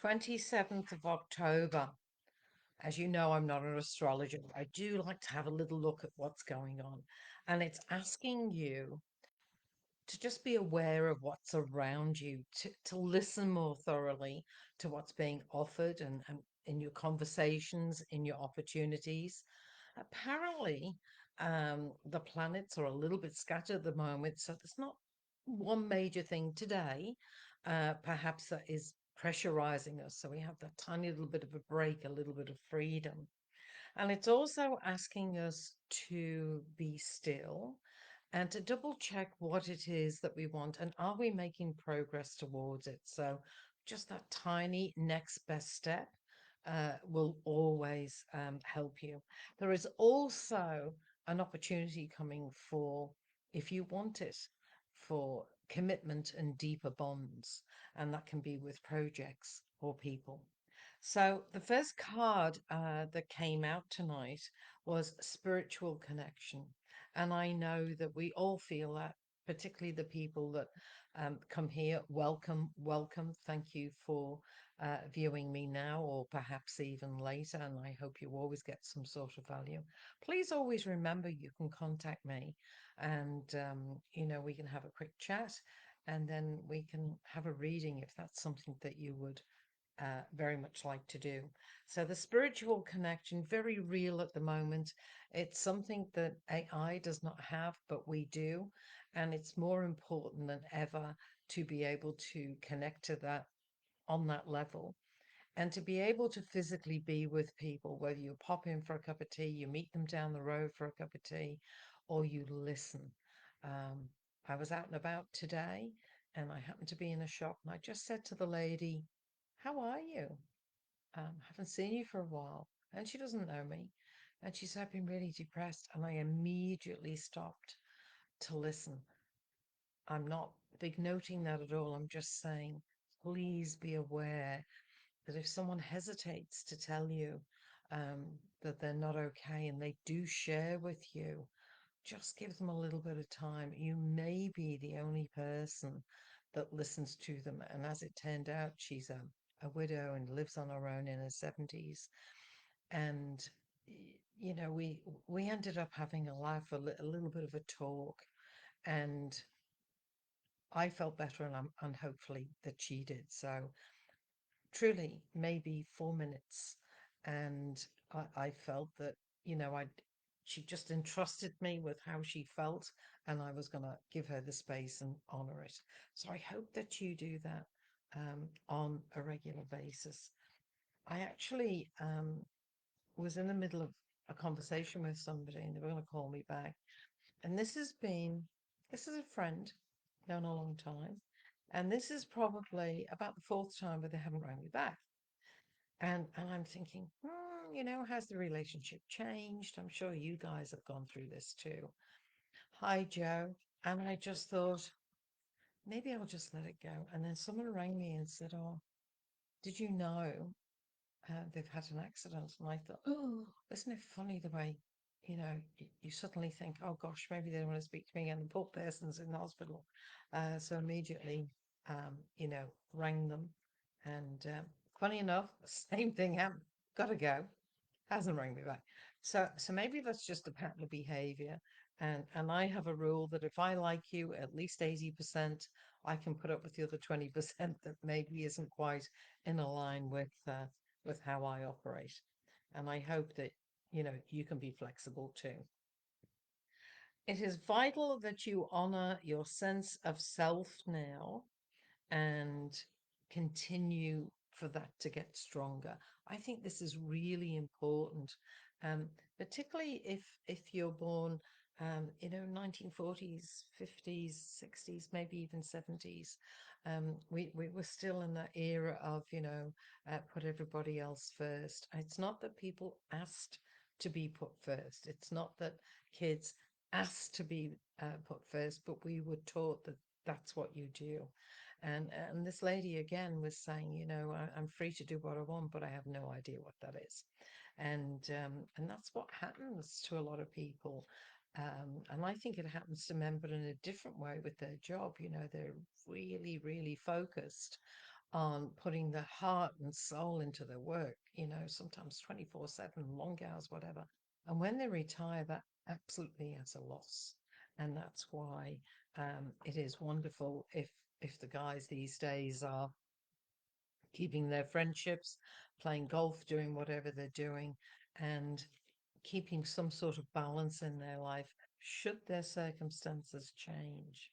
27th of October. As you know, I'm not an astrologer. I do like to have a little look at what's going on. And it's asking you to just be aware of what's around you, to listen more thoroughly to what's being offered and in your conversations, in your opportunities. Apparently, the planets are a little bit scattered at the moment, so there's not one major thing today, perhaps that is pressurizing us. So we have that tiny little bit of a break, a little bit of freedom. And it's also asking us to be still and to double check what it is that we want and are we making progress towards it. So just that tiny next best step will always help you. There is also an opportunity coming for, if you want it, for commitment and deeper bonds, and that can be with projects or people. So the first card that came out tonight was spiritual connection. And I know that we all feel that, particularly the people that come here. Welcome, welcome. Thank you for viewing me now or perhaps even later. And I hope you always get some sort of value. Please always remember you can contact me and, we can have a quick chat and then we can have a reading if that's something that you would very much like to do. So the spiritual connection, very real at the moment. It's something that AI does not have, but we do. And it's more important than ever to be able to connect to that on that level and to be able to physically be with people, whether you pop in for a cup of tea, you meet them down the road for a cup of tea, or you listen. Um, I was out and about today and I happened to be in a shop and I just said to the lady, "How are you? Haven't seen you for a while." And she doesn't know me. And she said, "I've been really depressed." And I immediately stopped to listen. I'm not big noting that at all. I'm just saying, please be aware that if someone hesitates to tell you that they're not okay and they do share with you, just give them a little bit of time. You may be the only person that listens to them. And as it turned out, she's a widow and lives on her own in her 70s. And, we ended up having a laugh, a little bit of a talk. And I felt better and hopefully that she did. So truly maybe 4 minutes. And I felt that, she just entrusted me with how she felt, and I was going to give her the space and honor it. So I hope that you do that on a regular basis. I actually was in the middle of a conversation with somebody, and they were going to call me back. And this is a friend, known a long time. And this is probably about the fourth time that they haven't rang me back. And I'm thinking, has the relationship changed? I'm sure you guys have gone through this too. Hi, Joe. And I just thought, maybe I'll just let it go. And then someone rang me and said, "Oh, did you know they've had an accident?" And I thought, oh, isn't it funny the way, you suddenly think, oh gosh, maybe they don't want to speak to me and the poor person's in the hospital. So immediately, rang them. And funny enough, same thing happened. Got to go. Hasn't rang me back. So maybe that's just a pattern of behavior. And I have a rule that if I like you at least 80%, I can put up with the other 20% that maybe isn't quite in line with how I operate. And I hope that you can be flexible too. It is vital that you honor your sense of self now and continue for that to get stronger. I think this is really important, particularly if you're born, 1940s, 50s, 60s, maybe even 70s. We were still in that era of, put everybody else first. It's not that people asked to be put first. It's not that kids asked to be put first, but we were taught that that's what you do. And this lady again was saying, I'm free to do what I want, but I have no idea what that is. And that's what happens to a lot of people. And I think it happens to men, but in a different way with their job. They're really, really focused on putting their heart and soul into their work, sometimes 24/7, long hours, whatever. And when they retire, that absolutely is a loss. And that's why it is wonderful if the guys these days are keeping their friendships, playing golf, doing whatever they're doing, and keeping some sort of balance in their life should their circumstances change.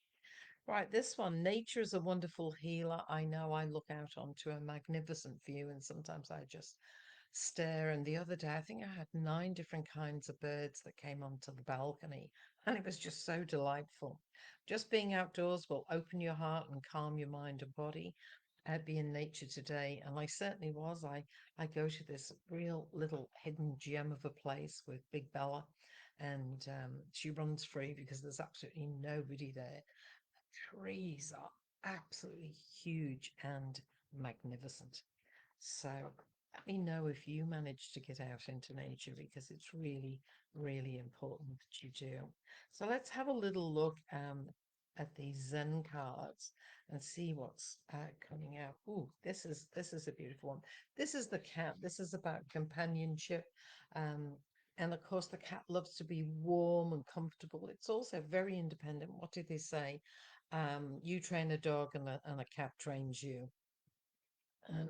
Right, this one, nature is a wonderful healer. I know I look out onto a magnificent view and sometimes I just stare. And the other day, I think I had nine different kinds of birds that came onto the balcony, and it was just so delightful. Just being outdoors will open your heart and calm your mind and body. Be in nature today, and I certainly was. I go to this real little hidden gem of a place with Big Bella, and she runs free because there's absolutely nobody there. Trees are absolutely huge and magnificent. So let me know if you manage to get out into nature because it's really, really important that you do. So let's have a little look at these Zen cards and see what's coming out. Ooh, this is a beautiful one. This is the cat. This is about companionship. Um, and of course, the cat loves to be warm and comfortable. It's also very independent. What did they say? You train a dog and a cat trains you.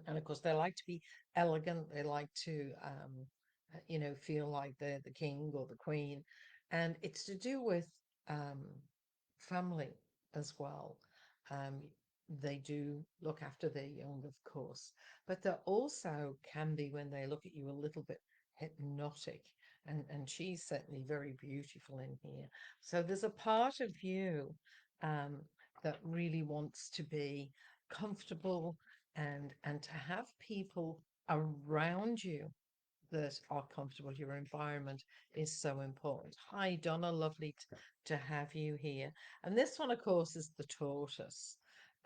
And of course, they like to be elegant. They like to, feel like they're the king or the queen. And it's to do with um, family as well. Um, they do look after their young, of course, but they also can be when they look at you a little bit hypnotic. And she's certainly very beautiful in here. So there's a part of you um, that really wants to be comfortable and to have people around you that are comfortable. Your environment is so important. Hi, Donna. Lovely to have you here. And this one, of course, is the tortoise.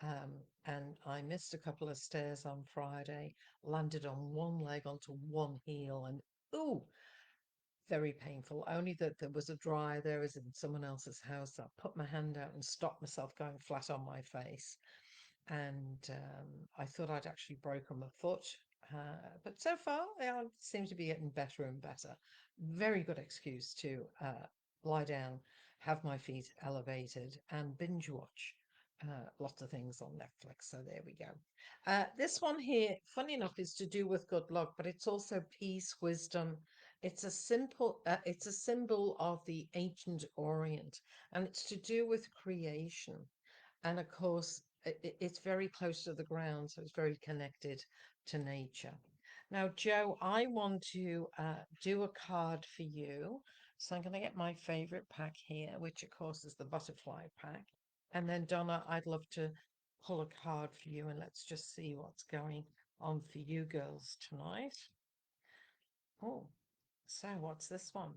And I missed a couple of stairs on Friday, landed on one leg onto one heel, and ooh, very painful. Only that there was a dryer there as in someone else's house. I put my hand out and stopped myself going flat on my face. And I thought I'd actually broken my foot. But so far, I seem to be getting better and better. Very good excuse to lie down, have my feet elevated, and binge watch lots of things on Netflix. So there we go. This one here, funny enough, is to do with good luck, but it's also peace, wisdom. It's a symbol of the ancient Orient, and it's to do with creation. And of course, it's very close to the ground, so it's very connected to nature. Now, Joe, I want to do a card for you. So I'm going to get my favorite pack here, which of course is the butterfly pack. And then Donna, I'd love to pull a card for you and let's just see what's going on for you girls tonight. Oh, so what's this one?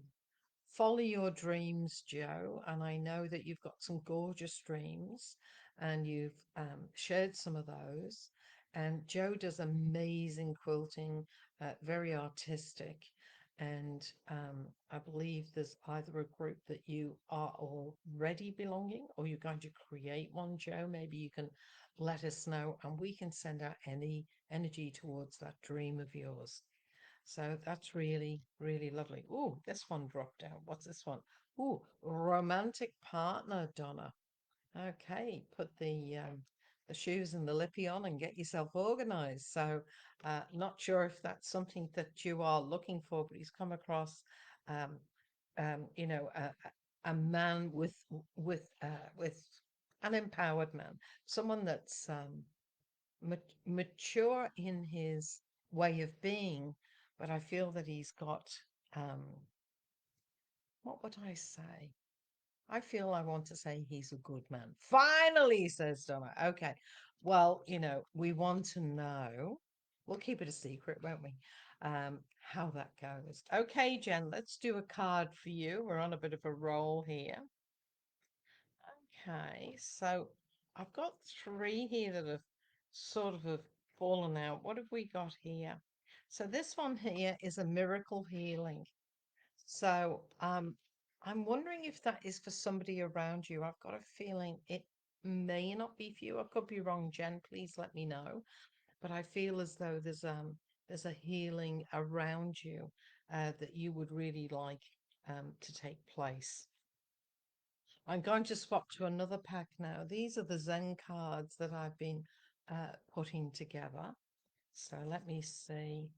Follow your dreams, Joe. And I know that you've got some gorgeous dreams and you've shared some of those. And Joe does amazing quilting, very artistic. And I believe there's either a group that you are already belonging or you're going to create one, Joe. Maybe you can let us know and we can send out any energy towards that dream of yours. So that's really, really lovely. Oh, this one dropped out. What's this one? Oh, romantic partner, Donna. Okay, put the shoes and the lippy on and get yourself organized. So, not sure if that's something that you are looking for, but he's come across, um, a man with an empowered man, someone that's mature in his way of being, but I feel that he's got, um, what would I say? I feel I want to say he's a good man. Finally, says Donna. Okay. Well, we want to know. We'll keep it a secret, won't we? How that goes. Okay, Jen, let's do a card for you. We're on a bit of a roll here. Okay, so I've got three here that have sort of have fallen out. What have we got here? So this one here is a miracle healing. So I'm wondering if that is for somebody around you. I've got a feeling it may not be for you. I could be wrong, Jen. Please let me know. but I feel as though there's a healing around you that you would really like to take place. I'm going to swap to another pack now. These are the Zen cards that I've been putting together. So let me see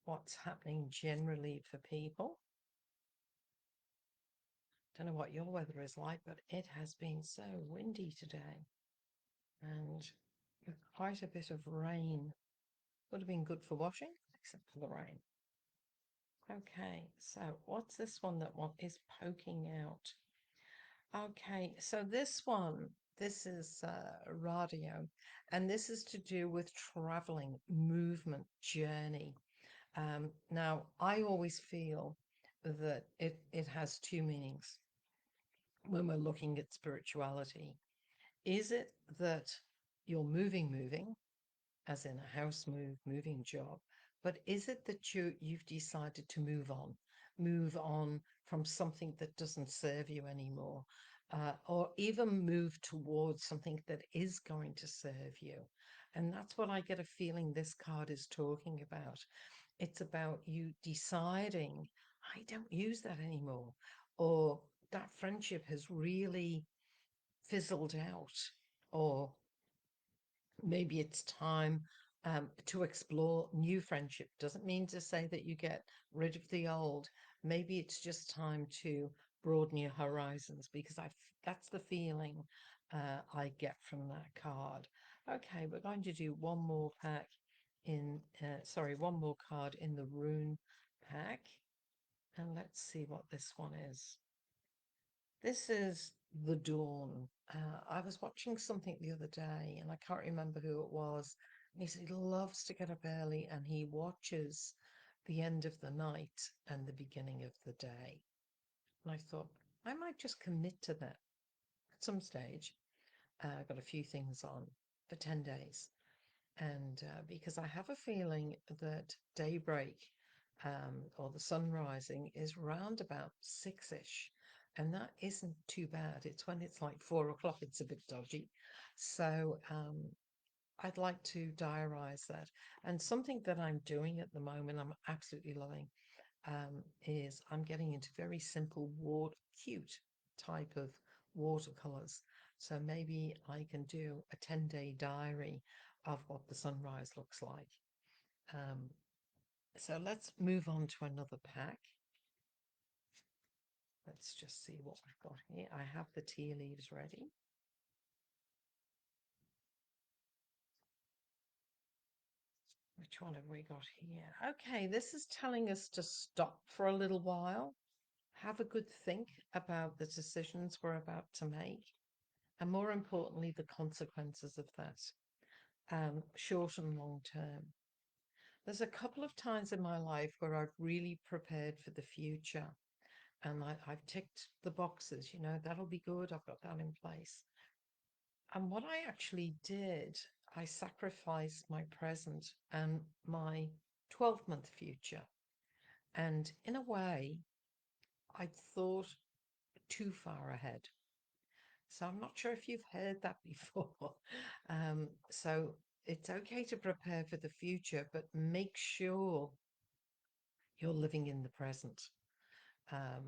what's happening generally for people. Don't know what your weather is like, but it has been so windy today and with quite a bit of rain. Would have been good for washing, except for the rain. Okay, so what's this one that one is poking out? Okay, so this is radio, and this is to do with traveling, movement, journey. Now, I always feel that it has two meanings when we're looking at spirituality. Is it that you're moving, as in a house move, moving job, but is it that you've decided to move on from something that doesn't serve you anymore, or even move towards something that is going to serve you? And that's what I get a feeling this card is talking about. It's about you deciding, I don't use that anymore, or that friendship has really fizzled out, or maybe it's time to explore new friendship. Doesn't mean to say that you get rid of the old. Maybe it's just time to broaden your horizons because that's the feeling I get from that card. Okay, we're going to do one more pack one more card in the rune pack. And let's see what this one is. This is the dawn. I was watching something the other day and I can't remember who it was. And he said he loves to get up early and he watches the end of the night and the beginning of the day. And I thought, I might just commit to that at some stage. I've got a few things on for 10 days. And because I have a feeling that daybreak or the sun rising is round about 6-ish. And that isn't too bad. It's when it's like 4 o'clock, it's a bit dodgy. So I'd like to diarize that. And something that I'm doing at the moment, I'm absolutely loving, is I'm getting into very simple, cute type of watercolors. So maybe I can do a 10-day diary of what the sunrise looks like. Um, so let's move on to another pack. Let's just see what we've got here. I have the tea leaves ready. Which one have we got here? Okay, this is telling us to stop for a little while, have a good think about the decisions we're about to make, and more importantly, the consequences of that, short and long term. There's a couple of times in my life where I've really prepared for the future and I've ticked the boxes, that'll be good. I've got that in place. And what I actually did, I sacrificed my present and my 12-month future. And in a way, I thought too far ahead. So I'm not sure if you've heard that before. So it's okay to prepare for the future, but make sure you're living in the present. Um,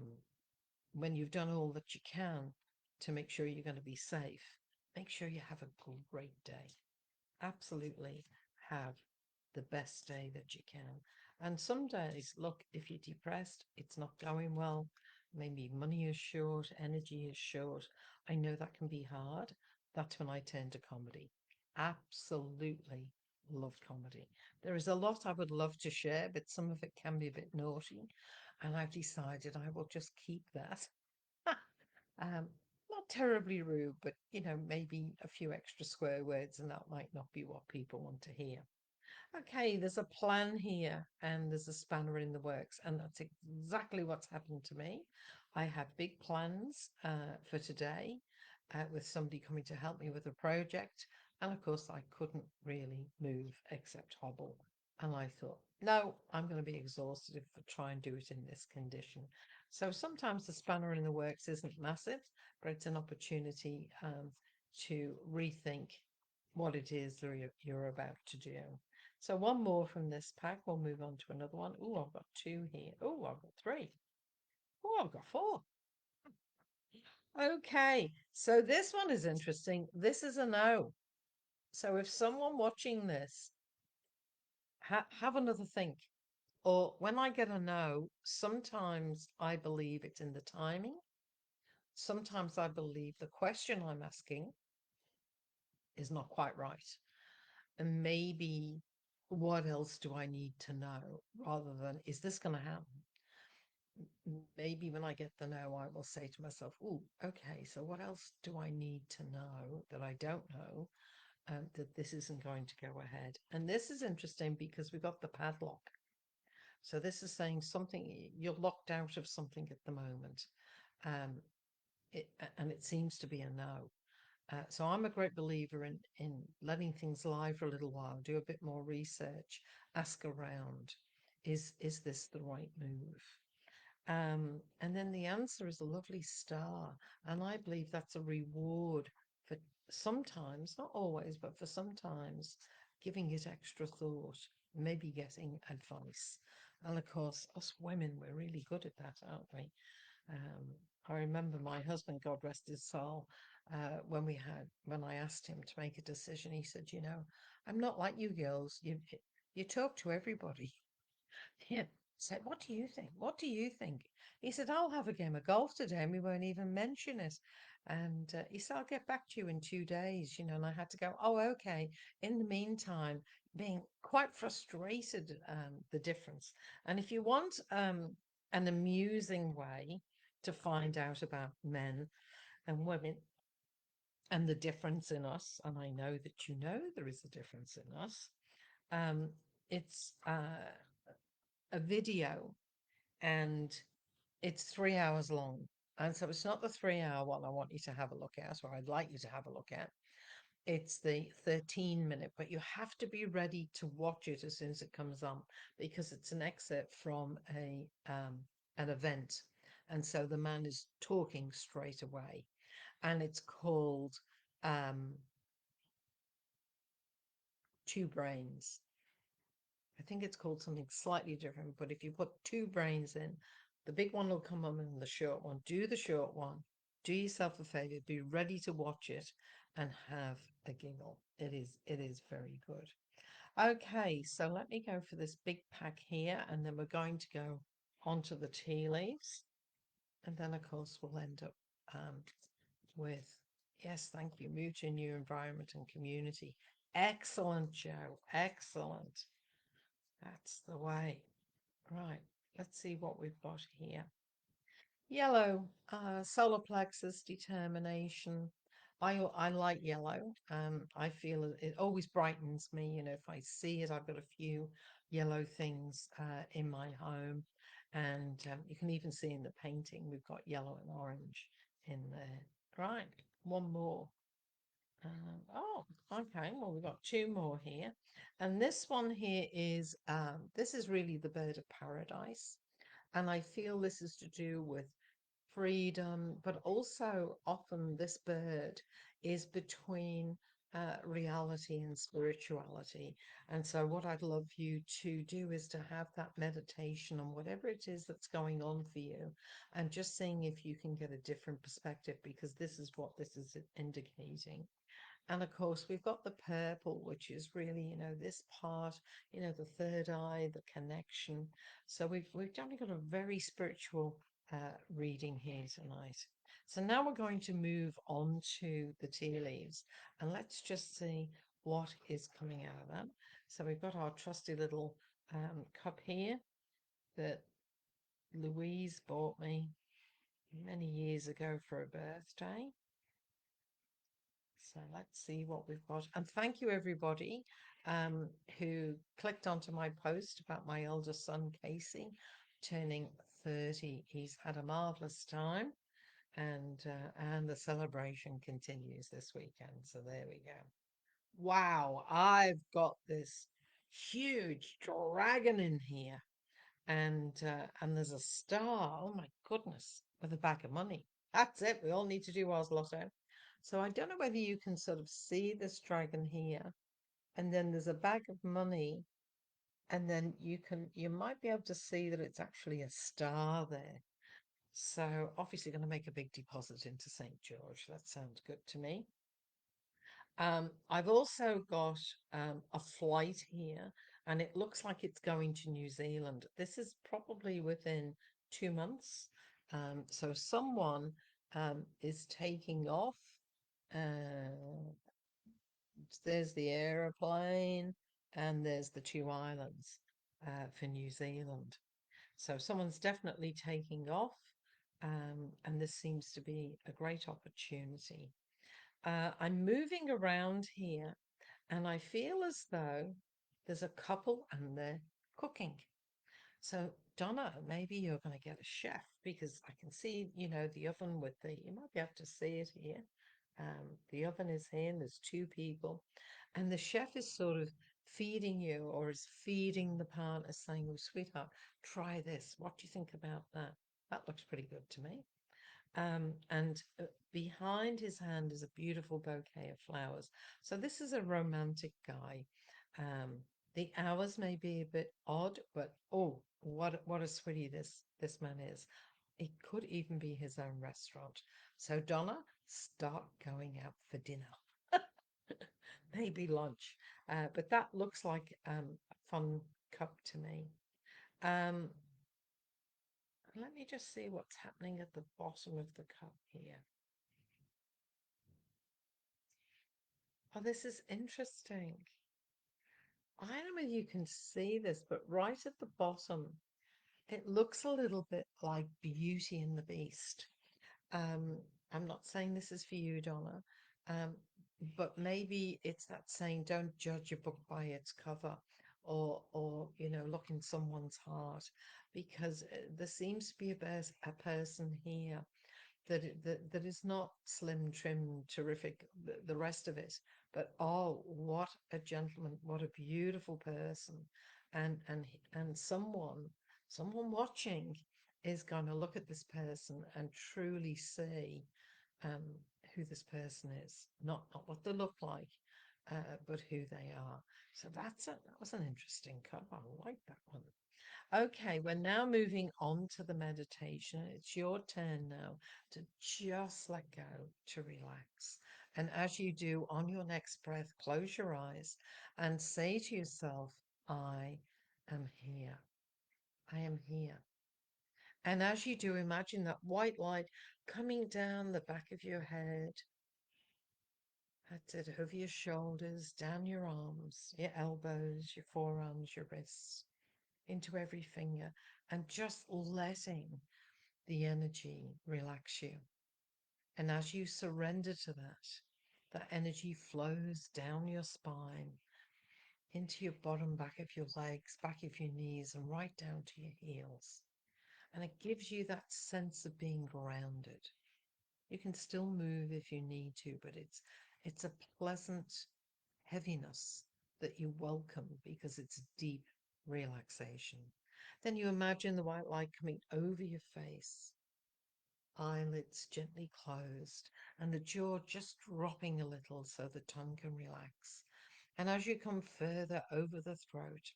when you've done all that you can to make sure you're going to be safe, make sure you have a great day. Absolutely have the best day that you can. And some days, look, if you're depressed, it's not going well, maybe money is short, energy is short. I know that can be hard. That's when I turn to comedy. Absolutely love comedy. There is a lot I would love to share, but some of it can be a bit naughty. And I've decided I will just keep that. Um, Not terribly rude, but maybe a few extra swear words, and that might not be what people want to hear. Okay, there's a plan here and there's a spanner in the works, and that's exactly what's happened to me. I had big plans for today with somebody coming to help me with a project, and of course, I couldn't really move except hobble. And I thought, no, I'm going to be exhausted if I try and do it in this condition. So sometimes the spanner in the works isn't massive, but it's an opportunity to rethink what it is that you're about to do. So one more from this pack. We'll move on to another one. Oh, I've got two here. Oh, I've got three. Oh, I've got four. Okay, so this one is interesting. This is a no. So if someone watching this have another think, or when I get a no, sometimes I believe it's in the timing. Sometimes I believe the question I'm asking is not quite right. And maybe what else do I need to know rather than is this going to happen? Maybe when I get the no, I will say to myself, oh, okay, so what else do I need to know that I don't know that this isn't going to go ahead? And this is interesting because we got the padlock. So this is saying something, you're locked out of something at the moment. Um, and it seems to be a no. So I'm a great believer in letting things lie for a little while, do a bit more research, ask around. Is this the right move? And then the answer is a lovely star. And I believe that's a reward for sometimes, not always, but for sometimes giving it extra thought, maybe getting advice. And of course, us women, we're really good at that, aren't we? Um, I remember my husband, God rest his soul, when I asked him to make a decision, he said, I'm not like you girls. You talk to everybody. Yeah. Said, what do you think? What do you think? He said, I'll have a game of golf today and we won't even mention it. And he said, I'll get back to you in 2 days, and I had to go, oh, okay. In the meantime, being quite frustrated, the difference. And if you want an amusing way to find out about men and women and the difference in us, and I know that there is a difference in us, um, it's a video and it's 3 hours long. And so it's not the 3 hour one I want you to have a look at, or I'd like you to have a look at. It's the 13-minute, but you have to be ready to watch it as soon as it comes on because it's an excerpt from an event. And so the man is talking straight away. And it's called um, Two Brains. I think it's called something slightly different, but if you put two brains in, the big one will come on and the short one. Do the short one. Do yourself a favor. Be ready to watch it and have a giggle. It is very good. Okay, so let me go for this big pack here, and then we're going to go onto the tea leaves. And then, of course, we'll end up with, yes, thank you, move to a new environment and community. Excellent, Joe. Excellent. That's the way. Right, let's see what we've got here. Yellow, solar plexus, determination. I like yellow. I feel it always brightens me. If I see it, I've got a few yellow things in my home, and you can even see in the painting we've got yellow and orange in there. Right, one more. Oh, okay. Well, we've got two more here. And this one here is, this is really the bird of paradise. And I feel this is to do with freedom, but also often this bird is between reality and spirituality. And so, what I'd love you to do is to have that meditation on whatever it is that's going on for you and just seeing if you can get a different perspective because this is what this is indicating. And of course, we've got the purple, which is really, this part, the third eye, the connection. So we've only got a very spiritual reading here tonight. So now we're going to move on to the tea leaves, and let's just see what is coming out of that. So we've got our trusty little cup here that Louise bought me many years ago for a birthday. So let's see what we've got. And thank you, everybody, who clicked onto my post about my eldest son, Casey, turning 30. He's had a marvelous time, and the celebration continues this weekend. So there we go. Wow, I've got this huge dragon in here, and there's a star. Oh my goodness, with a bag of money. That's it. We all need to do ours lotto. So I don't know whether you can sort of see this dragon here. and then there's a bag of money, and then you might be able to see that it's actually a star there. So obviously going to make a big deposit into St. George. That sounds good to me. I've also got a flight here, and it looks like it's going to New Zealand. This is probably within 2 months. So someone is taking off. Uh, there's the aeroplane, and there's the two islands for New Zealand. So someone's definitely taking off, and this seems to be a great opportunity. I'm moving around here, and I feel as though there's a couple and they're cooking. So, Donna, maybe you're going to get a chef because I can see, the oven with you might be able to see it here. The oven is here, and there's two people, and the chef is sort of feeding you or is feeding the partner, saying, "Oh, sweetheart, try this. What do you think about that? That looks pretty good to me." And behind his hand is a beautiful bouquet of flowers. So this is a romantic guy. Um, the hours may be a bit odd, but oh, what a sweetie this man is. It could even be his own restaurant. So Donna, start going out for dinner, maybe lunch. But that looks like a fun cup to me. Um, Let me just see what's happening at the bottom of the cup here. Oh, this is interesting. I don't know if you can see this, but right at the bottom, it looks a little bit like Beauty and the Beast. Um, I'm not saying this is for you, Donna, um, but maybe it's that saying, "Don't judge a book by its cover," or look in someone's heart, because there seems to be a person here that is not slim, trim, terrific, the rest of it, but oh, what a gentleman, what a beautiful person, and someone watching is going to look at this person and truly see um, who this person is, not what they look like, but who they are. So that was an interesting cover. I like that one. Okay, we're now moving on to the meditation. It's your turn now to just let go, to relax. And as you do, on your next breath, close your eyes and say to yourself, "I am here. I am here." And as you do, imagine that white light coming down the back of your head. That's it, over your shoulders, down your arms, your elbows, your forearms, your wrists, into every finger, and just letting the energy relax you. And as you surrender to that, that energy flows down your spine, into your bottom back of your legs, back of your knees, and right down to your heels. And it gives you that sense of being grounded. You can still move if you need to, but it's a pleasant heaviness that you welcome because it's deep relaxation. Then you imagine the white light coming over your face, eyelids gently closed, and the jaw just dropping a little so the tongue can relax. And as you come further over the throat,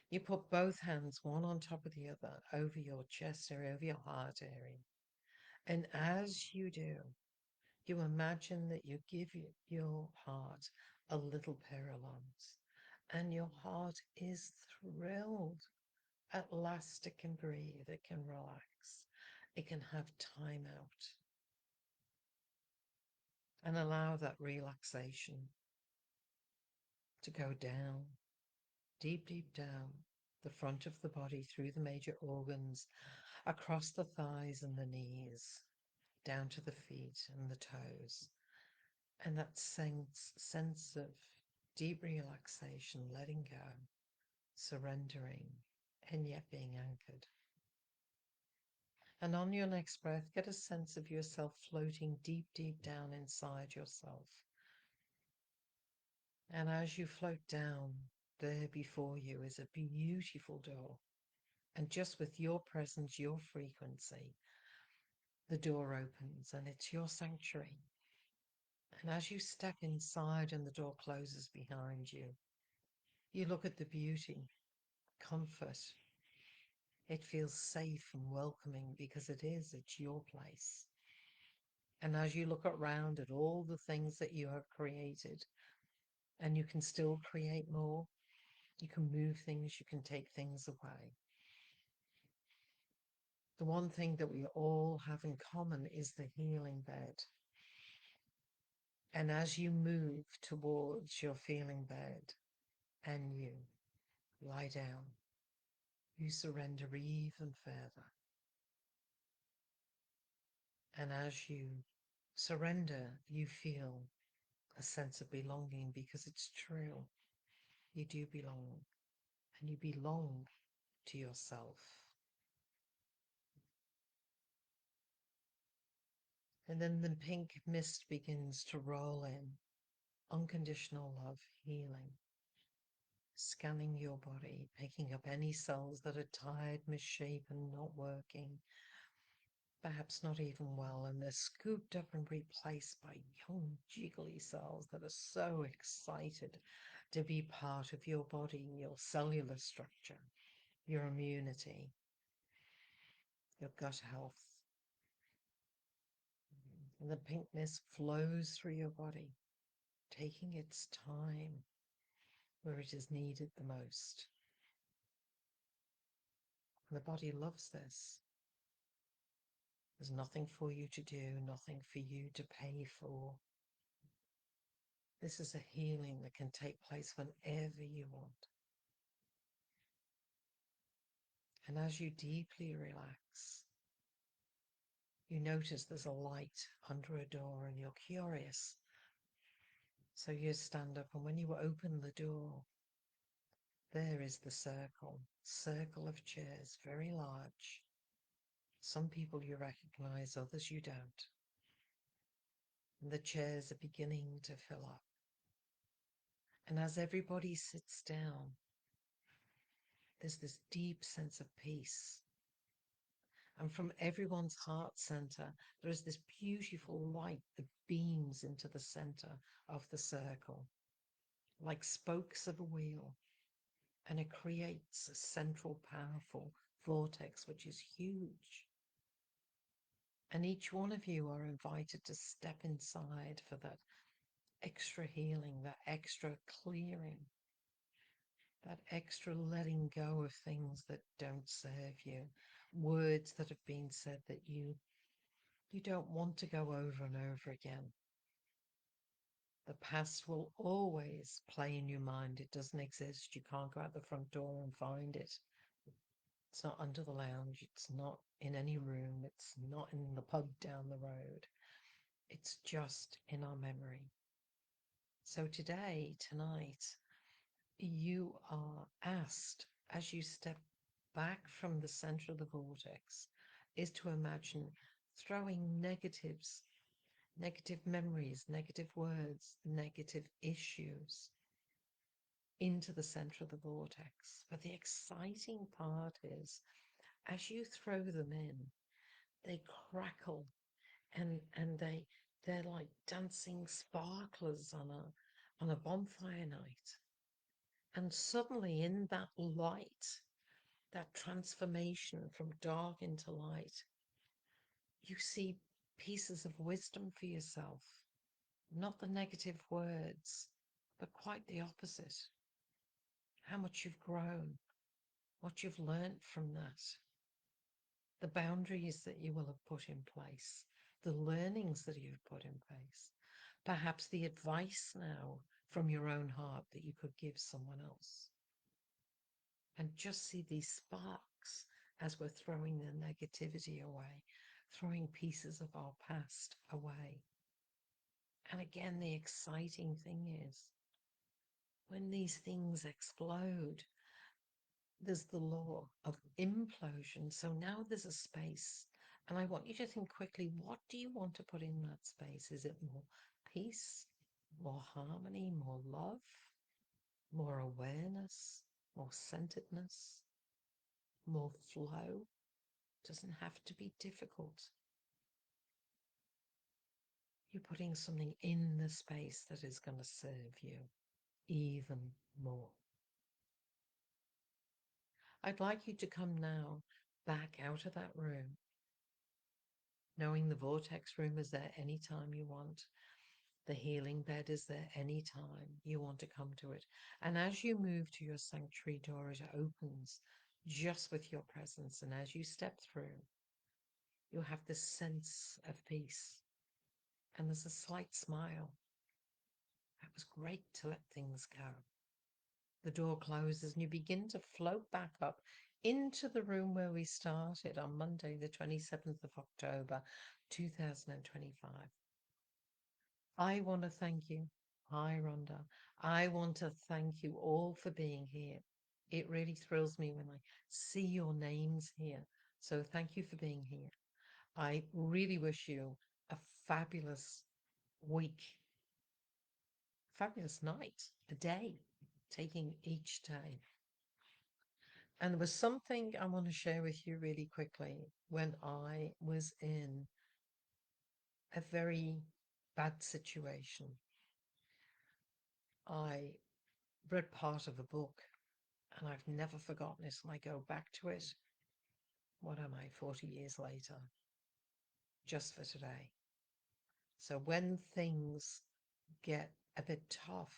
you put both hands one on top of the other over your chest area, over your heart area. And as you do, you imagine that you give your heart a little pair of lungs, and your heart is thrilled. At last, it can breathe, it can relax, it can have time out, and allow that relaxation to go down, deep, deep down the front of the body through the major organs, across the thighs and the knees, down to the feet and the toes. And that sense of deep relaxation, letting go, surrendering, and yet being anchored. And on your next breath, get a sense of yourself floating deep, deep down inside yourself. And as you float down, there before you is a beautiful door. And just with your presence, your frequency, the door opens and it's your sanctuary. And as you step inside and the door closes behind you, you look at the beauty, comfort. It feels safe and welcoming because it's your place. And as you look around at all the things that you have created, and you can still create more, you can move things, you can take things away. The one thing that we all have in common is the healing bed. And as you move towards your feeling bed and you lie down, you surrender even further. And as you surrender, you feel a sense of belonging because it's true. You do belong, and you belong to yourself. And then the pink mist begins to roll in. Unconditional love, healing, scanning your body, picking up any cells that are tired, misshapen, not working, perhaps not even well, and they're scooped up and replaced by young, jiggly cells that are so excited to be part of your body, your cellular structure, your immunity, your gut health. And the pink mist flows through your body, taking its time where it is needed the most. And the body loves this. There's nothing for you to do, nothing for you to pay for. This is a healing that can take place whenever you want. And as you deeply relax, you notice there's a light under a door and you're curious. So you stand up, and when you open the door, there is the circle of chairs, very large. Some people you recognize, others you don't. And the chairs are beginning to fill up. And as everybody sits down, there's this deep sense of peace. And from everyone's heart center, there is this beautiful light that beams into the center of the circle, like spokes of a wheel. And it creates a central, powerful vortex, which is huge. And each one of you are invited to step inside for that extra healing, that extra clearing, that extra letting go of things that don't serve you, words that have been said that you don't want to go over and over again. The past will always play in your mind. It doesn't exist. You can't go out the front door and find it. It's not under the lounge. It's not in any room. It's not in the pub down the road. It's just in our memory. So tonight, you are asked, as you step back from the center of the vortex, is to imagine throwing negatives, negative memories, negative words, negative issues into the center of the vortex. But the exciting part is, as you throw them in, they crackle and they're like dancing sparklers on a bonfire night. And suddenly in that light, that transformation from dark into light, you see pieces of wisdom for yourself, not the negative words, but quite the opposite. How much you've grown, what you've learned from that, the boundaries that you will have put in place, the learnings that you've put in place, perhaps the advice now from your own heart that you could give someone else. And just see these sparks as we're throwing the negativity away, throwing pieces of our past away. And again, the exciting thing is when these things explode, there's the law of implosion. So now there's a space. And I want you to think quickly, what do you want to put in that space? Is it more peace, more harmony, more love, more awareness, more centeredness, more flow? Doesn't have to be difficult. You're putting something in the space that is going to serve you even more. I'd like you to come now back out of that room, knowing the vortex room is there anytime you want. The healing bed is there anytime you want to come to it. And as you move to your sanctuary door, it opens just with your presence. And as you step through, you'll have this sense of peace. And there's a slight smile. That was great to let things go. The door closes and you begin to float back up into the room where we started on Monday, the 27th of October, 2025. I want to thank you. Hi, Rhonda. I want to thank you all for being here. It really thrills me when I see your names here. So thank you for being here. I really wish you a fabulous week, fabulous night, a day, taking each day. And there was something I want to share with you really quickly when I was in a very bad situation. I read part of a book and I've never forgotten it. And I go back to it. What am I, 40 years later? Just for today. So when things get a bit tough,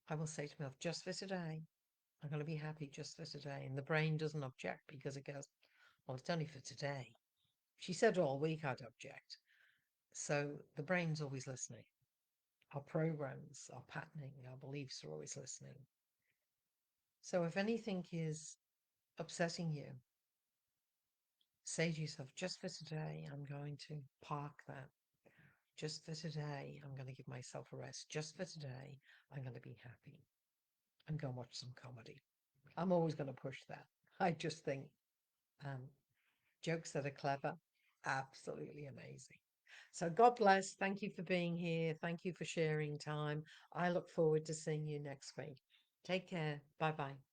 I will say to myself, just for today, I'm going to be happy just for today. And the brain doesn't object because it goes, well, it's only for today. She said all week I'd object. So the brain's always listening. Our programs, our patterning, our beliefs are always listening. So if anything is upsetting you, say to yourself, just for today, I'm going to park that. Just for today, I'm going to give myself a rest. Just for today, I'm going to be happy and go watch some comedy. I'm always going to push that. I just think um, jokes that are clever, absolutely amazing. So God bless. Thank you for being here. Thank you for sharing time. I look forward to seeing you next week. Take care. Bye bye.